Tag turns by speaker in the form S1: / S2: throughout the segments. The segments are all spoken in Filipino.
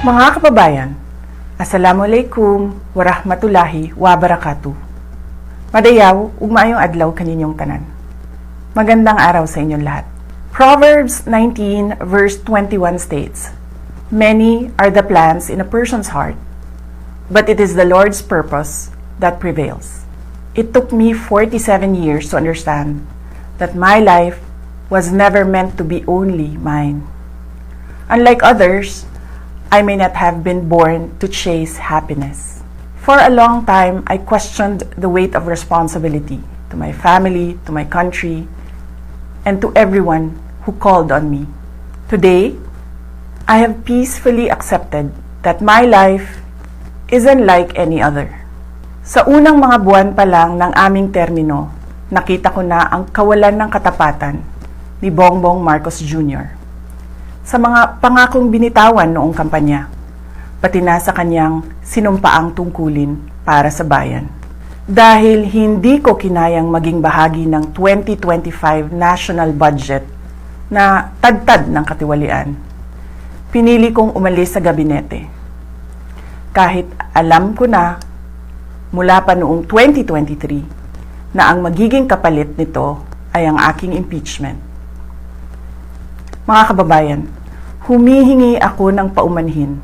S1: Mga kababayan, Assalamualaikum warahmatullahi wabarakatuh. Madayaw, ug maayong adlaw kaninyong tanan. Magandang araw sa inyong lahat. Proverbs 19 verse 21 states, "Many are the plans in a person's heart, but it is the Lord's purpose that prevails." It took me 47 years to understand that my life was never meant to be only mine. Unlike others, I may not have been born to chase happiness. For a long time, I questioned the weight of responsibility to my family, to my country, and to everyone who called on me. Today, I have peacefully accepted that my life isn't like any other. Sa unang mga buwan pa lang ng aming termino, nakita ko na ang kawalan ng katapatan ni Bongbong Marcos Jr. sa mga pangakong binitawan noong kampanya, pati na sa kanyang sinumpaang tungkulin para sa bayan. Dahil hindi ko kinayang maging bahagi ng 2025 national budget na tadtad ng katiwalian, pinili kong umalis sa gabinete. Kahit alam ko na mula pa noong 2023 na ang magiging kapalit nito ay ang aking impeachment. Mga kababayan, humihingi ako ng paumanhin.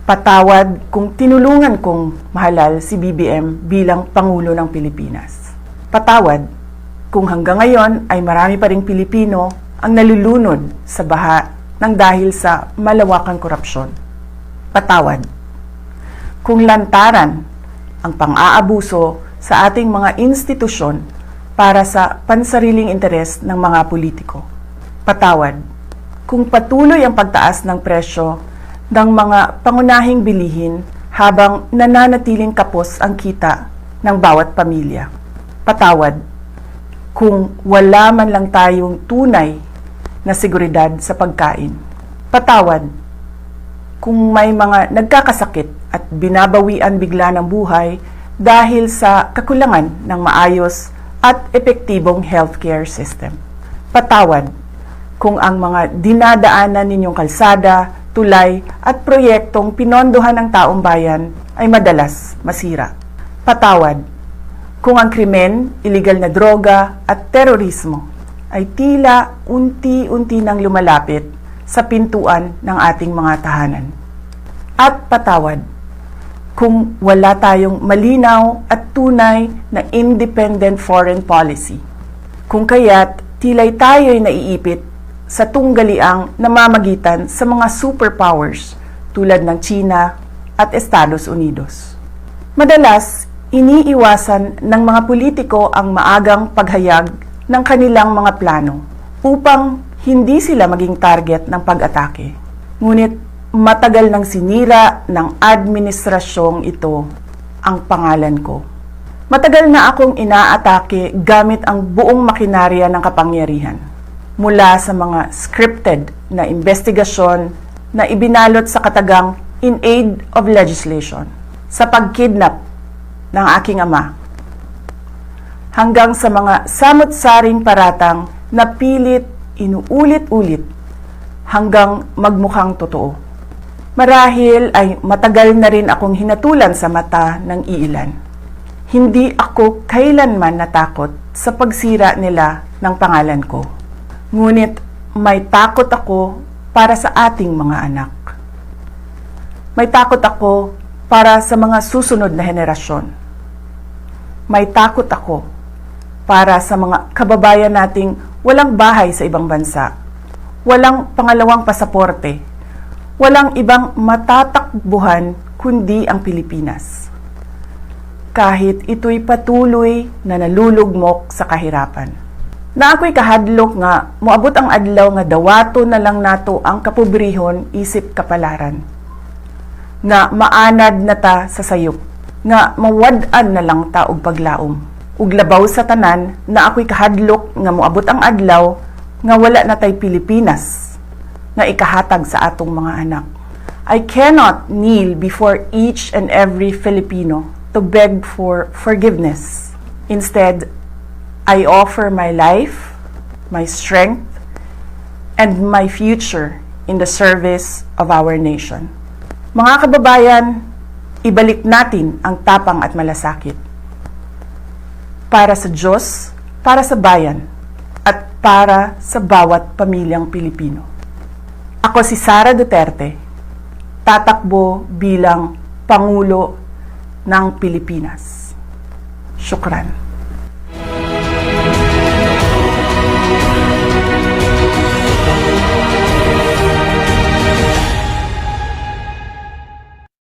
S1: Patawad kung tinulungan kong mahalal si BBM bilang Pangulo ng Pilipinas. Patawad kung hanggang ngayon ay marami pa ring Pilipino ang nalulunod sa baha ng dahil sa malawakang korupsyon. Patawad kung lantaran ang pang-aabuso sa ating mga institusyon para sa pansariling interes ng mga politiko. Patawad kung patuloy ang pagtaas ng presyo ng mga pangunahing bilihin habang nananatiling kapos ang kita ng bawat pamilya. Patawad kung wala man lang tayong tunay na seguridad sa pagkain. Patawad kung may mga nagkakasakit at binabawian bigla ng buhay dahil sa kakulangan ng maayos at epektibong healthcare system. Patawad kung ang mga dinadaanan ninyong kalsada, tulay at proyektong pinondohan ng taong bayan ay madalas masira. Patawad kung ang krimen, iligal na droga at terorismo ay tila unti-unti nang lumalapit sa pintuan ng ating mga tahanan. At patawad kung wala tayong malinaw at tunay na independent foreign policy, kung kaya't tila'y tayo'y naiipit sa tunggaliang namamagitan sa mga superpowers tulad ng China at Estados Unidos. Madalas, iniiwasan ng mga politiko ang maagang paghayag ng kanilang mga plano upang hindi sila maging target ng pag-atake. Ngunit matagal nang sinira ng administrasyong ito ang pangalan ko. Matagal na akong inaatake gamit ang buong makinarya ng kapangyarihan. Mula sa mga scripted na investigasyon na ibinalot sa katagang in aid of legislation, sa pagkidnap ng aking ama, hanggang sa mga samut-saring paratang na pilit inuulit-ulit hanggang magmukhang totoo. Marahil ay matagal na rin akong hinatulan sa mata ng iilan. Hindi ako kailanman natakot sa pagsira nila ng pangalan ko. Ngunit may takot ako para sa ating mga anak. May takot ako para sa mga susunod na henerasyon. May takot ako para sa mga kababayan nating walang bahay sa ibang bansa, walang pangalawang pasaporte, walang ibang matatakbuhan kundi ang Pilipinas. Kahit ito'y patuloy na nalulugmok sa kahirapan. Na ako'y kahadlok nga, moabot ang adlaw nga dawato na lang nato ang kapobrehon isip kapalaran. Nga maanad na ta sa sayop, nga mawad-an na lang ta og paglaom. Ug labaw sa tanan, na ako'y kahadlok nga moabot ang adlaw nga wala na tay Pilipinas nga ikahatag sa atong mga anak. I cannot kneel before each and every Filipino to beg for forgiveness. Instead, I offer my life, my strength, and my future in the service of our nation. Mga kababayan, ibalik natin ang tapang at malasakit. Para sa Diyos, para sa bayan, at para sa bawat pamilyang Pilipino. Ako si Sara Duterte, tatakbo bilang Pangulo ng Pilipinas. Syukran.